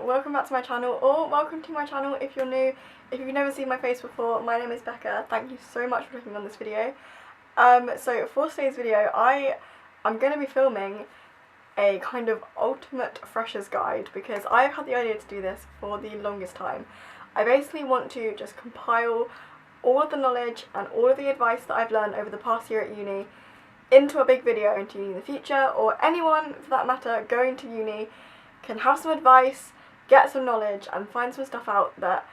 welcome back to my channel, or welcome to my channel if you're new. If you've never seen my face before, my name is Becca. Thank you so much for clicking on this video. So for today's video, I'm going to be filming a kind of ultimate freshers guide because I've had the idea to do this for the longest time. I basically want to just compile all of the knowledge and all of the advice that I've learned over the past year at uni into a big video into uni in the future, or anyone for that matter going to uni can have some advice, get some knowledge and find some stuff out that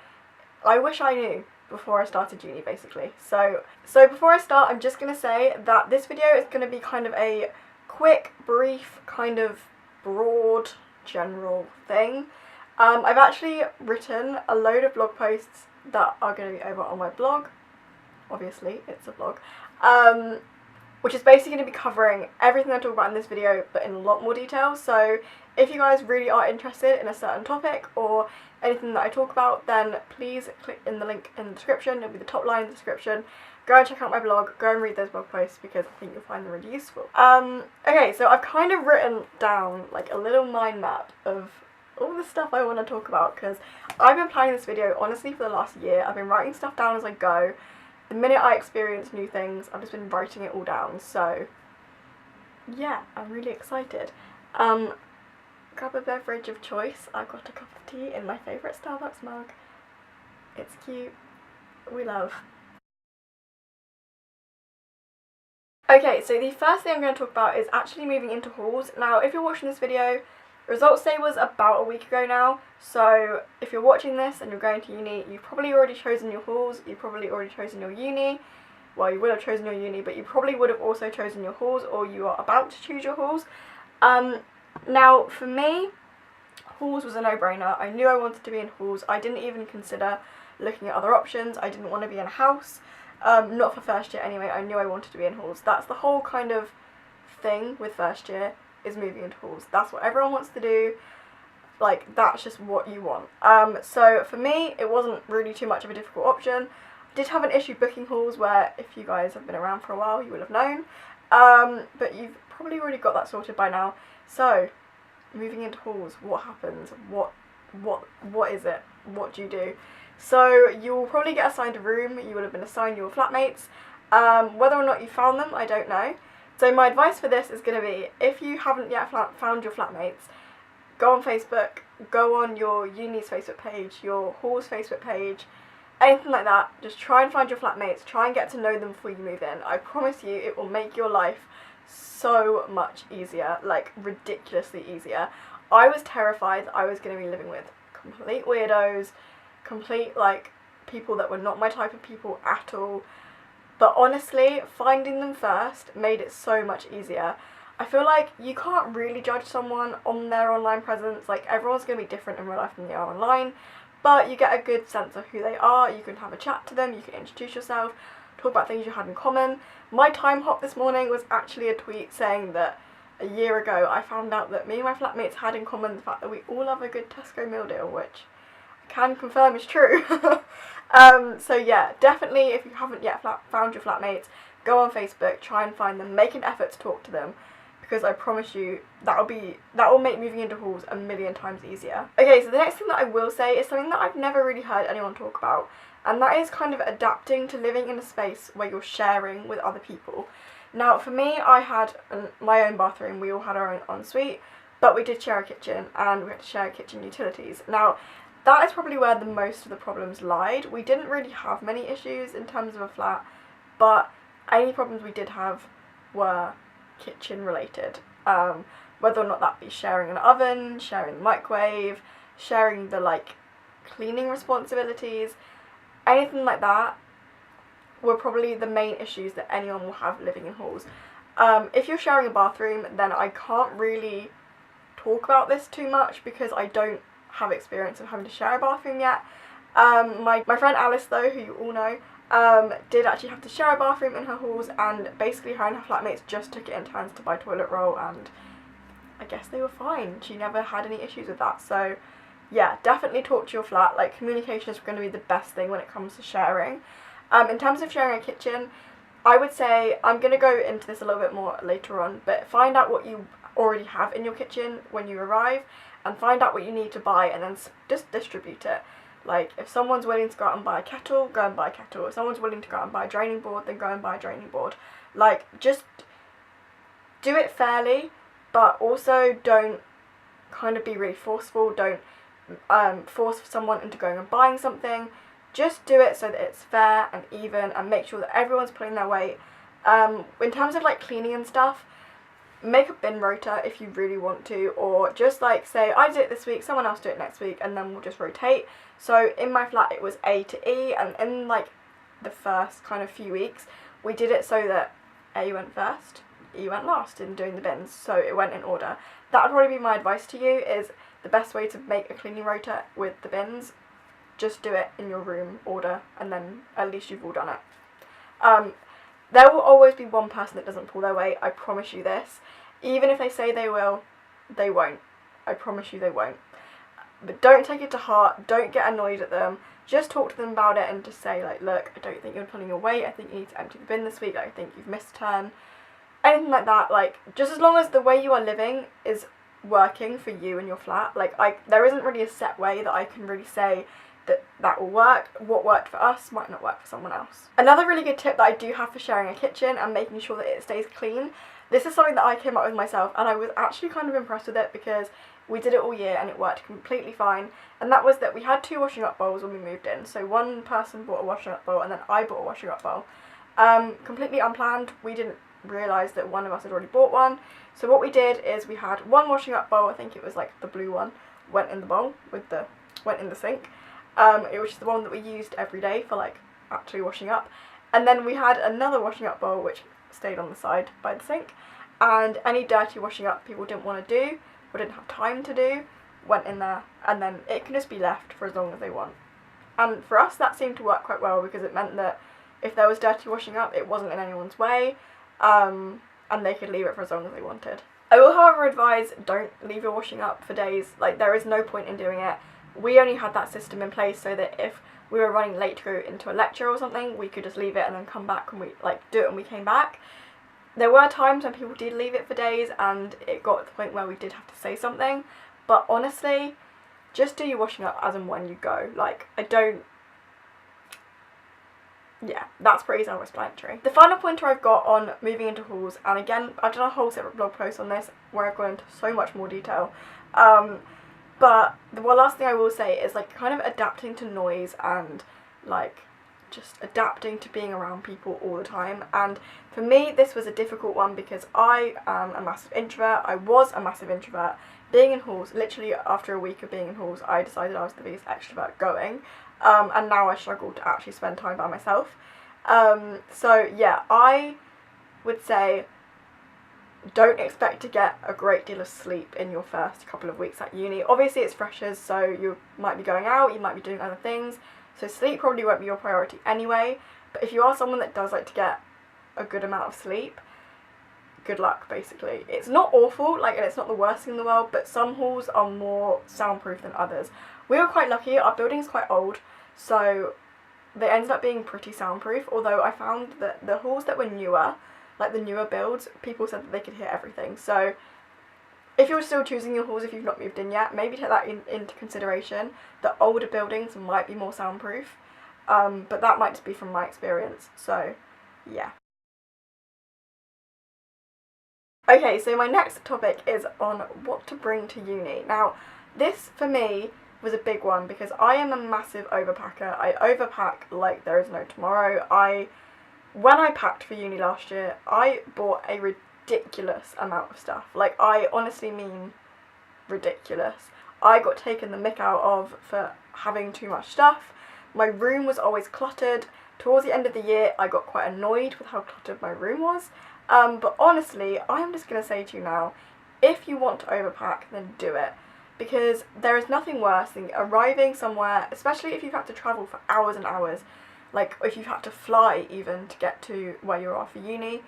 I wish I knew before I started uni basically. So before I start, I'm just going to say that this video is going to be kind of a quick, brief, kind of broad, general thing. I've actually written a load of blog posts that are going to be over on my blog. Obviously, it's a blog. Which is basically going to be covering everything I talk about in this video, but in a lot more detail. So if you guys really are interested in a certain topic or anything that I talk about, then please click in the link in the description. It'll be the top line in the description. Go and check out my blog, go and read those blog posts because I think you'll find them really useful. Okay, so I've kind of written down like a little mind map of all the stuff I want to talk about because I've been planning this video honestly for the last year. I've been writing stuff down as I go. The minute I experience new things, I've just been writing it all down, so yeah, I'm really excited. Grab a beverage of choice. I've got a cup of tea in my favourite Starbucks mug. It's cute. We love. Okay, so the first thing I'm going to talk about is actually moving into halls. Now, if you're watching this video, results day was about a week ago now, so if you're watching this and you're going to uni, you've probably already chosen your halls, you've probably already chosen your uni. Well, you will have chosen your uni, but you probably would have also chosen your halls, or you are about to choose your halls. Now, for me, halls was a no-brainer. I knew I wanted to be in halls. I didn't even consider looking at other options. I didn't want to be in a house, not for first year anyway. I knew I wanted to be in halls. That's the whole kind of thing with first year, is moving into halls. That's what everyone wants to do. Like, that's just what you want. So for me, it wasn't really too much of a difficult option. I did have an issue booking halls where, if you guys have been around for a while, you will have known. But you've probably already got that sorted by now. So, moving into halls, what happens? What is it? What do you do? So, you'll probably get assigned a room. You will have been assigned your flatmates. Whether or not you found them, I don't know. So my advice for this is going to be, if you haven't yet found your flatmates, go on Facebook, go on your uni's Facebook page, your hall's Facebook page, anything like that. Just try and find your flatmates, try and get to know them before you move in. I promise you it will make your life so much easier, like ridiculously easier. I was terrified that I was going to be living with complete weirdos, complete like people that were not my type of people at all. But honestly, finding them first made it so much easier. I feel like you can't really judge someone on their online presence. Like, everyone's going to be different in real life than they are online. But you get a good sense of who they are. You can have a chat to them. You can introduce yourself. Talk about things you had in common. My time hop this morning was actually a tweet saying that a year ago I found out that me and my flatmates had in common the fact that we all love a good Tesco meal deal, which I can confirm is true. So yeah, definitely if you haven't yet found your flatmates, go on Facebook, try and find them, make an effort to talk to them, because I promise you that will make moving into halls a million times easier. Okay, so the next thing that I will say is something that I've never really heard anyone talk about, and that is kind of adapting to living in a space where you're sharing with other people. Now for me, I had my own bathroom, we all had our own ensuite, but we did share a kitchen and we had to share kitchen utilities. Now that is probably where the most of the problems lied. We didn't really have many issues in terms of a flat, but any problems we did have were kitchen related. Whether or not that be sharing an oven, sharing the microwave, sharing the like cleaning responsibilities, anything like that were probably the main issues that anyone will have living in halls. If you're sharing a bathroom, then I can't really talk about this too much because I don't have experience of having to share a bathroom yet. My friend Alice though, who you all know, did actually have to share a bathroom in her halls, and basically her and her flatmates just took it in turns to buy toilet roll, and I guess they were fine. She never had any issues with that. So yeah, definitely talk to your flat. Like, communication is going to be the best thing when it comes to sharing. In terms of sharing a kitchen, I would say, I'm going to go into this a little bit more later on, but find out what you already have in your kitchen when you arrive, and find out what you need to buy and then just distribute it. Like, if someone's willing to go out and buy a kettle, go and buy a kettle. If someone's willing to go out and buy a draining board, then go and buy a draining board. Like, just do it fairly, but also don't kind of be really forceful. Don't force someone into going and buying something. Just do it so that it's fair and even, and make sure that everyone's pulling their weight. In terms of like cleaning and stuff, make a bin rota if you really want to, or just like say, I did it this week, someone else do it next week, and then we'll just rotate. So in my flat it was A to E, and in like the first kind of few weeks we did it so that A went first, E went last in doing the bins, so it went in order. That would probably be my advice to you, is the best way to make a cleaning rota with the bins. Just do it in your room order, and then at least you've all done it. There will always be one person that doesn't pull their weight, I promise you this. Even if they say they will, they won't. I promise you they won't. But don't take it to heart, don't get annoyed at them. Just talk to them about it and just say, like, look, I don't think you're pulling your weight, I think you need to empty the bin this week, I think you've missed a turn. Anything like that, like, just as long as the way you are living is working for you and your flat. Like, there isn't really a set way that I can really say that will work. What worked for us might not work for someone else. Another really good tip that I do have for sharing a kitchen and making sure that it stays clean, this is something that I came up with myself, and I was actually kind of impressed with it because we did it all year and it worked completely fine, and that was that we had 2 washing up bowls when we moved in. So one person bought a washing up bowl and then I bought a washing up bowl. Completely unplanned, we didn't realise that one of us had already bought one. So what we did is we had one washing up bowl, I think it was like the blue one, went in the bowl went in the sink. Which is the one that we used every day for like actually washing up, and then we had another washing up bowl which stayed on the side by the sink, and any dirty washing up people didn't want to do or didn't have time to do went in there, and then it can just be left for as long as they want. And for us that seemed to work quite well, because it meant that if there was dirty washing up it wasn't in anyone's way, and they could leave it for as long as they wanted. I will however advise, don't leave your washing up for days. Like, there is no point in doing it. We only had that system in place so that if we were running late to go into a lecture or something, we could just leave it and then come back when we do it when we came back. There were times when people did leave it for days and it got to the point where we did have to say something, but honestly, just do your washing up as and when you go. Like, yeah, that's pretty self-explanatory. The final pointer I've got on moving into halls, and again, I've done a whole separate blog post on this where I've gone into so much more detail, but the last thing I will say is like kind of adapting to noise and like just adapting to being around people all the time. And for me this was a difficult one because I am a massive introvert. I was a massive introvert. Being in halls, literally after a week of being in halls, I decided I was the biggest extrovert going, and now I struggle to actually spend time by myself. So yeah, I would say don't expect to get a great deal of sleep in your first couple of weeks at uni. Obviously it's freshers, so you might be going out, you might be doing other things, so sleep probably won't be your priority anyway. But if you are someone that does like to get a good amount of sleep, good luck basically. It's not awful, like, and it's not the worst thing in the world, but some halls are more soundproof than others. We were quite lucky, our building's quite old, so they ended up being pretty soundproof, although I found that the halls that were newer, like the newer builds, people said that they could hear everything. So if you're still choosing your halls, if you've not moved in yet, maybe take that into consideration. The older buildings might be more soundproof, but that might just be from my experience, so yeah. Okay, so my next topic is on what to bring to uni. Now, this for me was a big one because I am a massive overpacker. I overpack like there is no tomorrow. When I packed for uni last year, I bought a ridiculous amount of stuff. Like, I honestly mean ridiculous. I got taken the mick out of for having too much stuff. My room was always cluttered. Towards the end of the year, I got quite annoyed with how cluttered my room was. But honestly, I'm just going to say to you now, if you want to overpack, then do it. Because there is nothing worse than arriving somewhere, especially if you've had to travel for hours and hours, like if you've had to fly even to get to where you are for uni,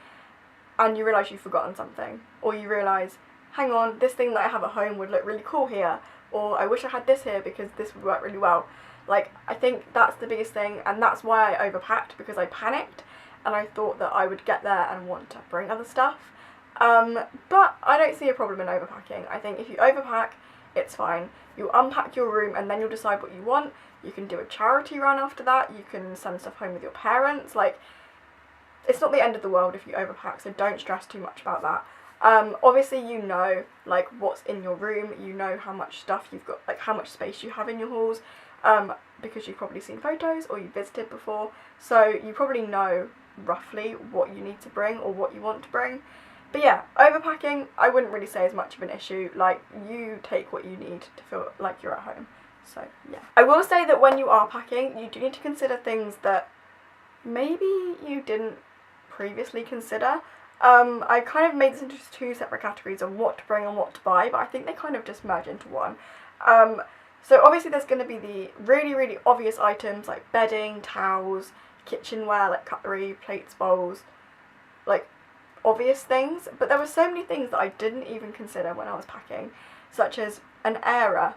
and you realise you've forgotten something, or you realise, hang on, this thing that I have at home would look really cool here, or I wish I had this here because this would work really well. Like, I think that's the biggest thing, and that's why I overpacked, because I panicked and I thought that I would get there and want to bring other stuff, But I don't see a problem in overpacking. I think if you overpack, it's fine. You unpack your room and then you'll decide what you want. You can do a charity run after that. You can send stuff home with your parents. Like, it's not the end of the world if you overpack, so don't stress too much about that. Obviously you know, like, what's in your room. You know how much stuff you've got, like how much space you have in your halls, because you've probably seen photos or you visited before, so you probably know roughly what you need to bring or what you want to bring. But yeah, overpacking, I wouldn't really say is much of an issue. Like, you take what you need to feel like you're at home. So yeah. I will say that when you are packing, you do need to consider things that maybe you didn't previously consider. I kind of made this into two separate categories on what to bring and what to buy, but I think they kind of just merge into one. So obviously there's going to be the really, really obvious items like bedding, towels, kitchenware like cutlery, plates, bowls, like obvious things, but there were so many things that I didn't even consider when I was packing, such as an airer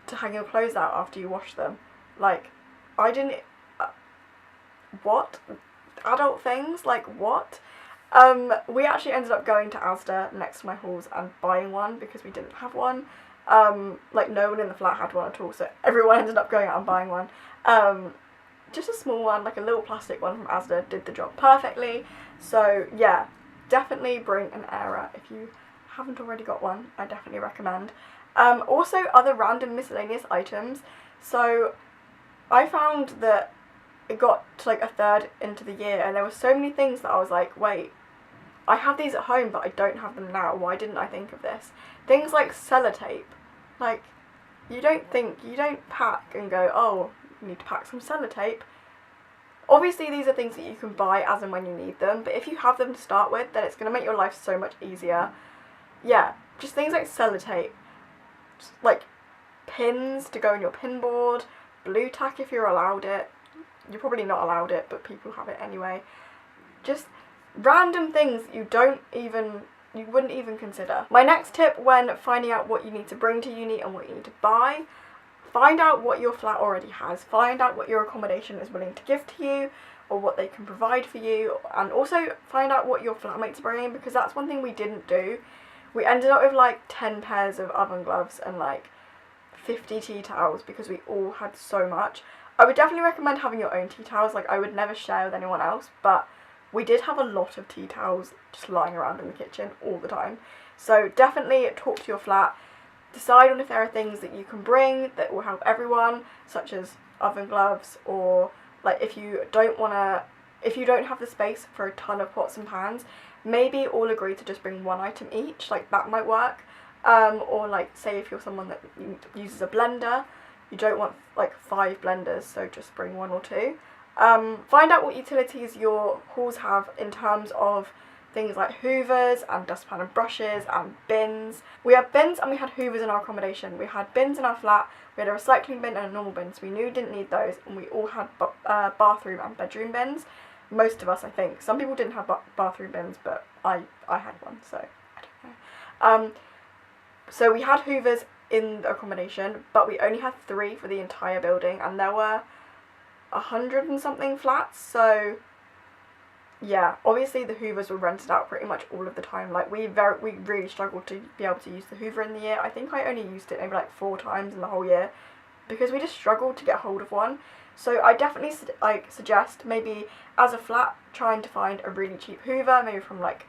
to hang your clothes out after you wash them. Like, I didn't... what? Adult things? Like, what? We actually ended up going to Asda next to my halls and buying one because we didn't have one. Like, no one in the flat had one at all, so everyone ended up going out and buying one. Just a small one, like a little plastic one from Asda, did the job perfectly. So yeah, definitely bring an airer if you haven't already got one. I definitely recommend. Also other random miscellaneous items. So I found that it got to like a third into the year and there were so many things that I was like, wait, I have these at home but I don't have them now. Why didn't I think of this? Things like sellotape. Like, you don't pack and go, oh, you need to pack some sellotape. Obviously these are things that you can buy as and when you need them, but if you have them to start with, then it's going to make your life so much easier. Yeah, just things like sellotape, just like pins to go on your pin board, blue tack if you're allowed it. You're probably not allowed it, but people have it anyway. Just random things you wouldn't even consider. My next tip when finding out what you need to bring to uni and what you need to buy: find out what your flat already has. Find out what your accommodation is willing to give to you or what they can provide for you, and also find out what your flatmates are bringing, because that's one thing we didn't do. We ended up with like 10 pairs of oven gloves and like 50 tea towels because we all had so much. I would definitely recommend having your own tea towels. Like, I would never share with anyone else, but we did have a lot of tea towels just lying around in the kitchen all the time. So definitely talk to your flat. Decide on if there are things that you can bring that will help everyone, such as oven gloves, or like if you don't have the space for a ton of pots and pans, maybe all agree to just bring one item each, like that might work. Or like, say if you're someone that uses a blender, you don't want like 5 blenders, so just bring 1 or 2. Find out what utilities your halls have in terms of things like hoovers and dustpan and brushes and bins. We had bins and we had hoovers in our accommodation. We had bins in our flat, we had a recycling bin and a normal bin, so we knew we didn't need those, and we all had bathroom and bedroom bins. Most of us, I think. Some people didn't have bathroom bins, but I had one, so I don't know. So we had hoovers in the accommodation, but we only had 3 for the entire building, and there were 100 and something flats, so yeah, obviously the hoovers were rented out pretty much all of the time. Like, we really struggled to be able to use the hoover in the year. I think I only used it maybe like 4 times in the whole year because we just struggled to get hold of one. So I definitely suggest maybe as a flat trying to find a really cheap hoover, maybe from like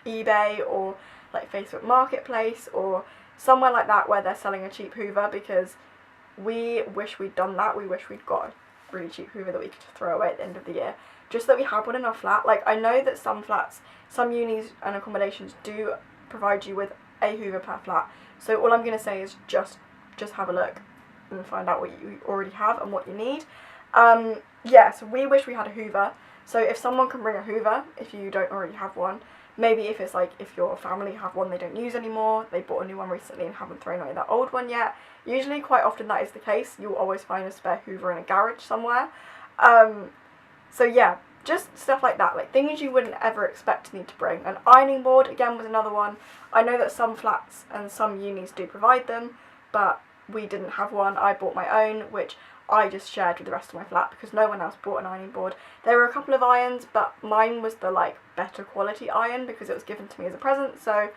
eBay or like Facebook Marketplace or somewhere like that where they're selling a cheap hoover, because we wish we'd done that. We wish we'd got a really cheap hoover that we could throw away at the end of the year, just that we have one in our flat. Like, I know that some flats, some unis and accommodations do provide you with a hoover per flat, so all I'm going to say is just have a look and find out what you already have and what you need. Yeah, so we wish we had a hoover, so if someone can bring a hoover, if you don't already have one, maybe if it's like, if your family have one they don't use anymore, they bought a new one recently and haven't thrown away that old one yet, usually quite often that is the case. You'll always find a spare hoover in a garage somewhere. So yeah, just stuff like that, like things you wouldn't ever expect to need to bring. An ironing board, again, was another one. I know that some flats and some unis do provide them, but we didn't have one. I bought my own, which I just shared with the rest of my flat because no one else bought an ironing board. There were a couple of irons, but mine was the like better quality iron because it was given to me as a present, so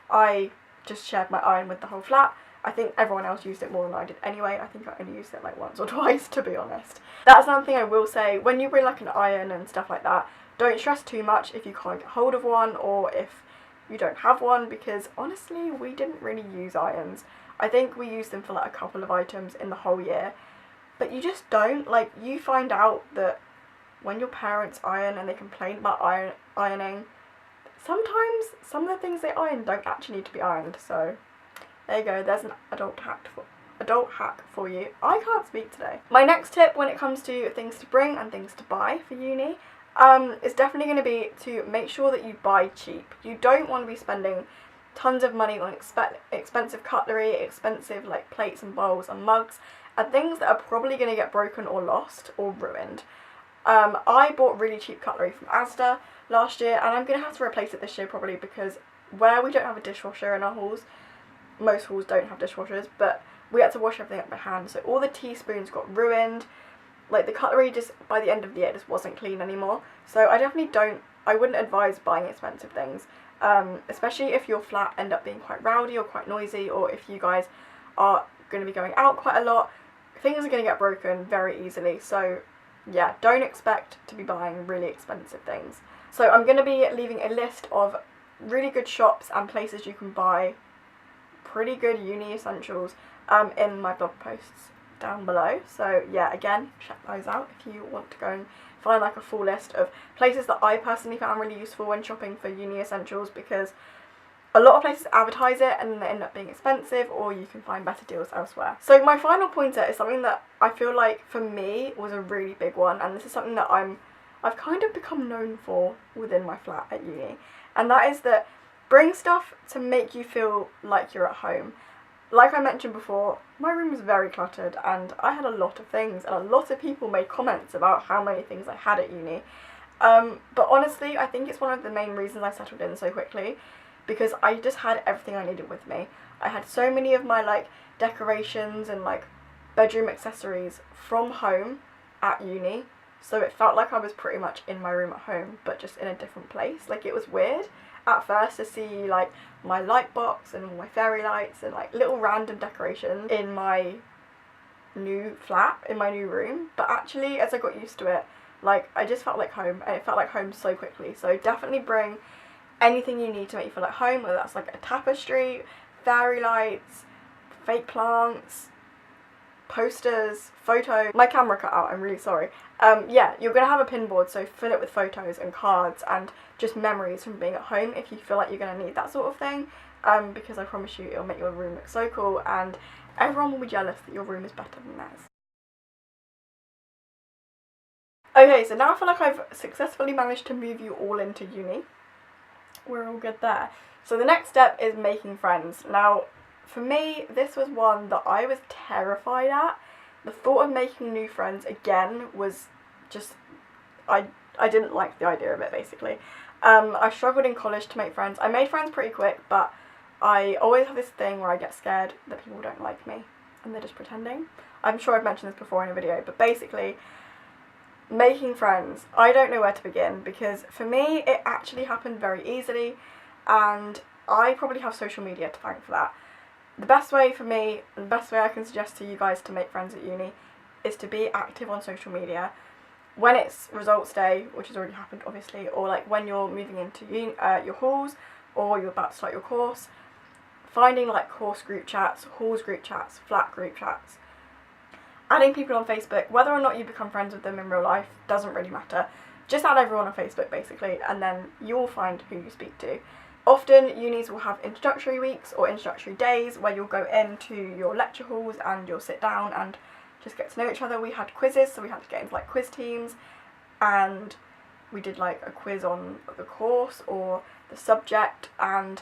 I just shared my iron with the whole flat. I think everyone else used it more than I did anyway. I think I only used it like once or twice, to be honest. That's another thing I will say, when you bring like an iron and stuff like that, don't stress too much if you can't get hold of one or if you don't have one, because honestly we didn't really use irons. I think we used them for like a couple of items in the whole year, but you just don't, like, you find out that when your parents iron and they complain about ironing, sometimes some of the things they iron don't actually need to be ironed. So there you go, there's an adult hack for you. I can't speak today. My next tip when it comes to things to bring and things to buy for uni is definitely going to be to make sure that you buy cheap. You don't want to be spending tons of money on expensive cutlery, expensive like plates and bowls and mugs, and things that are probably going to get broken or lost or ruined. I bought really cheap cutlery from Asda last year, and I'm going to have to replace it this year probably, because where we don't have a dishwasher in our halls, most halls don't have dishwashers, but we had to wash everything up by hand, so all the teaspoons got ruined. Like, the cutlery just, by the end of the year, just wasn't clean anymore. So I wouldn't advise buying expensive things, especially if your flat end up being quite rowdy or quite noisy, or if you guys are going to be going out quite a lot. Things are going to get broken very easily, so yeah, don't expect to be buying really expensive things. So I'm going to be leaving a list of really good shops and places you can buy pretty good uni essentials in my blog posts down below. So yeah, again, check those out if you want to go and find like a full list of places that I personally found really useful when shopping for uni essentials, because a lot of places advertise it and they end up being expensive, or you can find better deals elsewhere. So my final pointer is something that I feel like for me was a really big one, and this is something that I've kind of become known for within my flat at uni, and that is that bring stuff to make you feel like you're at home. Like I mentioned before, my room was very cluttered and I had a lot of things, and a lot of people made comments about how many things I had at uni. But honestly, I think it's one of the main reasons I settled in so quickly, because I just had everything I needed with me. I had so many of my like decorations and like bedroom accessories from home at uni, so it felt like I was pretty much in my room at home, but just in a different place. Like, it was weird at first to see like my light box and all my fairy lights and like little random decorations in my new flat, in my new room, but actually as I got used to it, like, I just felt like home, and it felt like home so quickly. So definitely bring anything you need to make you feel like home, whether that's like a tapestry, fairy lights, fake plants, posters, photos. My camera cut out, I'm really sorry. Yeah, you're going to have a pin board, so fill it with photos and cards and just memories from being at home if you feel like you're going to need that sort of thing, because I promise you it'll make your room look so cool and everyone will be jealous that your room is better than theirs. Okay, so now I feel like I've successfully managed to move you all into uni. We're all good there. So the next step is making friends. Now, for me, this was one that I was terrified at. The thought of making new friends again was just, I didn't like the idea of it, basically. I struggled in college to make friends. I made friends pretty quick, but I always have this thing where I get scared that people don't like me and they're just pretending. I'm sure I've mentioned this before in a video, but basically, making friends, I don't know where to begin, because for me it actually happened very easily, and I probably have social media to thank for that. The best way for me, and the best way I can suggest to you guys to make friends at uni, is to be active on social media. When it's results day, which has already happened obviously, or like when you're moving into your halls, or you're about to start your course, finding like course group chats, halls group chats, flat group chats, adding people on Facebook. Whether or not you become friends with them in real life doesn't really matter. Just add everyone on Facebook basically, and then you'll find who you speak to. Often unis will have introductory weeks or introductory days where you'll go into your lecture halls and you'll sit down and just get to know each other. We had quizzes, so we had to get into like quiz teams, and we did like a quiz on the course or the subject, and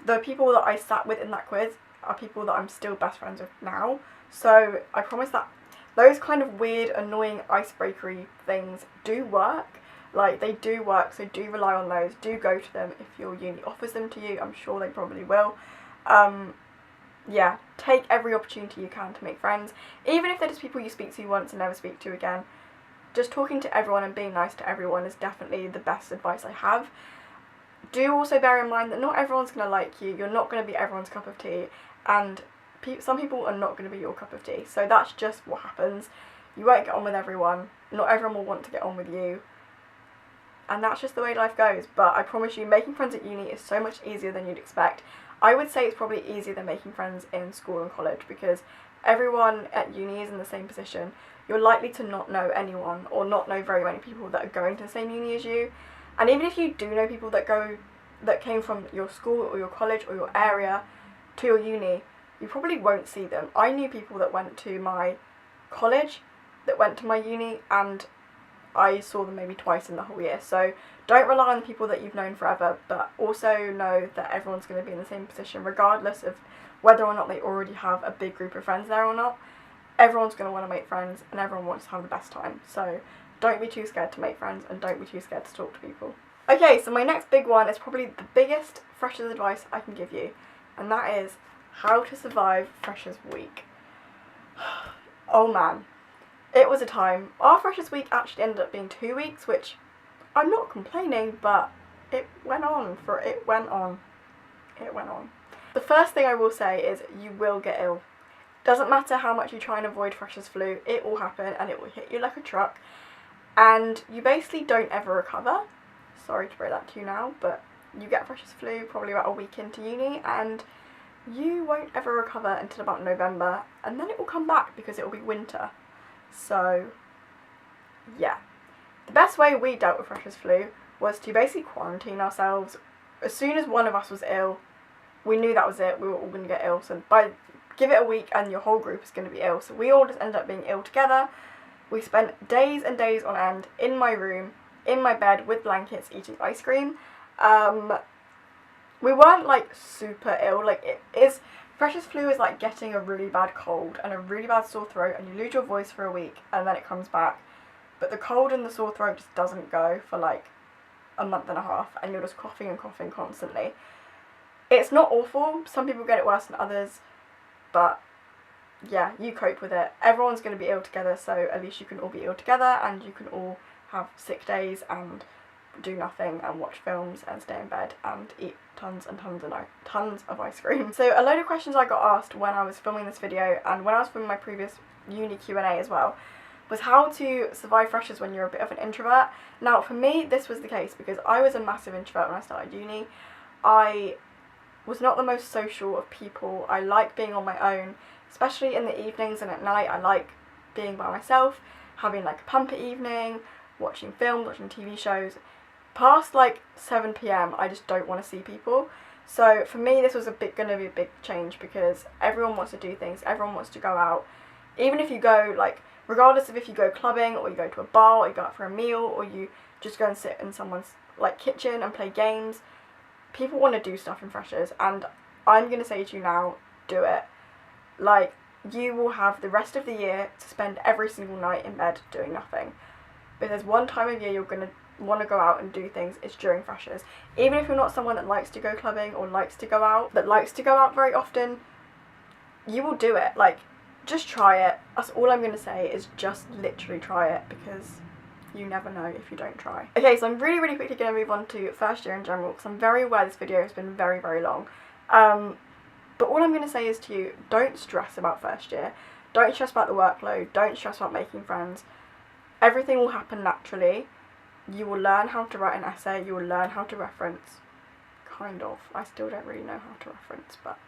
the people that I sat with in that quiz are people that I'm still best friends with now. So I promise that those kind of weird, annoying, icebreakery things do work. Like, they do work, so do rely on those. Do go to them if your uni offers them to you. I'm sure they probably will. yeah, take every opportunity you can to make friends, even if they're just people you speak to once and never speak to again. Just talking to everyone and being nice to everyone is definitely the best advice I have. Do also bear in mind that not everyone's going to like you, you're not going to be everyone's cup of tea, and some people are not going to be your cup of tea, so that's just what happens. You won't get on with everyone, not everyone will want to get on with you, and that's just the way life goes. But I promise you, making friends at uni is so much easier than you'd expect. I would say it's probably easier than making friends in school and college, because everyone at uni is in the same position. You're likely to not know anyone or not know very many people that are going to the same uni as you. And even if you do know people that came from your school or your college or your area to your uni, you probably won't see them. I knew people that went to my college, that went to my uni, and I saw them maybe twice in the whole year. So don't rely on the people that you've known forever, but also know that everyone's going to be in the same position, regardless of whether or not they already have a big group of friends there or not. Everyone's going to want to make friends, and everyone wants to have the best time. So don't be too scared to make friends, and don't be too scared to talk to people. Okay, so my next big one is probably the biggest freshers advice I can give you, and that is how to survive freshers week. Oh man, it was a time. Our freshers week actually ended up being 2 weeks, which I'm not complaining, but it went on. The first thing I will say is you will get ill. Doesn't matter how much you try and avoid freshers flu, it will happen and it will hit you like a truck, and you basically don't ever recover. Sorry to break that to you now, but you get freshers flu probably about a week into uni, and you won't ever recover until about November, and then it will come back because it will be winter. So yeah, the best way we dealt with freshers flu was to basically quarantine ourselves. As soon as one of us was ill, we knew that was it, we were all going to get ill. So give it a week and your whole group is going to be ill. So we all just ended up being ill together. We spent days and days on end in my room, in my bed with blankets, eating ice cream. We weren't like super ill. Like freshers flu is like getting a really bad cold and a really bad sore throat, and you lose your voice for a week and then it comes back. But the cold and the sore throat just doesn't go for like a month and a half, and you're just coughing and coughing constantly. It's not awful. Some people get it worse than others, but yeah, you cope with it. Everyone's going to be ill together, so at least you can all be ill together, and you can all have sick days and do nothing and watch films and stay in bed and eat tons and tons and tons of ice cream. So a load of questions I got asked when I was filming this video, and when I was filming my previous uni Q&A as well, was how to survive freshers when you're a bit of an introvert. Now for me this was the case because I was a massive introvert when I started uni. I was not the most social of people. I like being on my own, especially in the evenings and at night. I like being by myself, having like a pamper evening, watching films, watching TV shows. Past like 7 PM I just don't want to see people. So for me this was going to be a big change, because everyone wants to do things, everyone wants to go out. Even if you go, like, regardless of if you go clubbing or you go to a bar or you go out for a meal or you just go and sit in someone's like kitchen and play games, people want to do stuff in freshers, and I'm going to say to you now, do it. Like, you will have the rest of the year to spend every single night in bed doing nothing. But there's one time of year you're going to want to go out and do things, it's during freshers. Even if you're not someone that likes to go clubbing or likes to go out very often, you will do it. Like, just try it. That's all I'm going to say, is just literally try it, because you never know if you don't try. Okay, so I'm really quickly going to move on to first year in general, because I'm very aware this video has been very long. But all I'm going to say is to you, don't stress about first year. Don't stress about the workload. Don't stress about making friends. Everything will happen naturally. You will learn how to write an essay. You will learn how to reference. Kind of. I still don't really know how to reference, but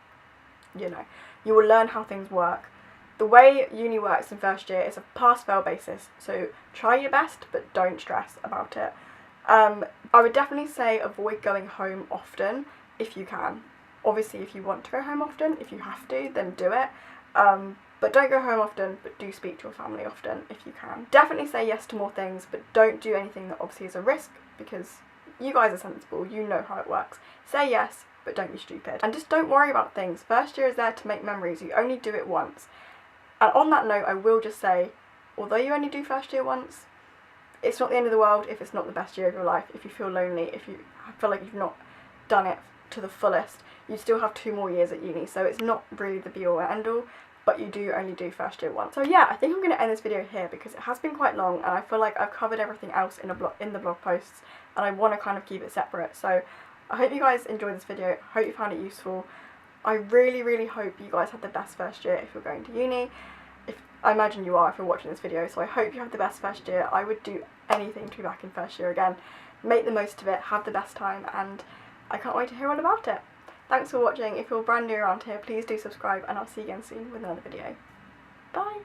you know. You will learn how things work. The way uni works in first year is a pass-fail basis, so try your best, but don't stress about it. I would definitely say avoid going home often if you can. Obviously, if you want to go home often, if you have to, then do it. But don't go home often, but do speak to your family often if you can. Definitely say yes to more things, but don't do anything that obviously is a risk, because you guys are sensible, you know how it works. Say yes, but don't be stupid. And just don't worry about things. First year is there to make memories, you only do it once. And on that note, I will just say, although you only do first year once, it's not the end of the world if it's not the best year of your life, if you feel lonely, if you feel like you've not done it to the fullest. you still have 2 more years at uni, so it's not really the be all and end all, but you do only do first year once. So yeah, I think I'm going to end this video here because it has been quite long and I feel like I've covered everything else in the blog posts, and I want to kind of keep it separate. So I hope you guys enjoyed this video, I hope you found it useful. I really hope you guys have the best first year if you're going to uni. I imagine you are if you're watching this video, so I hope you have the best first year. I would do anything to be back in first year again. Make the most of it, have the best time, and I can't wait to hear all about it. Thanks for watching. If you're brand new around here, please do subscribe, and I'll see you again soon with another video. Bye!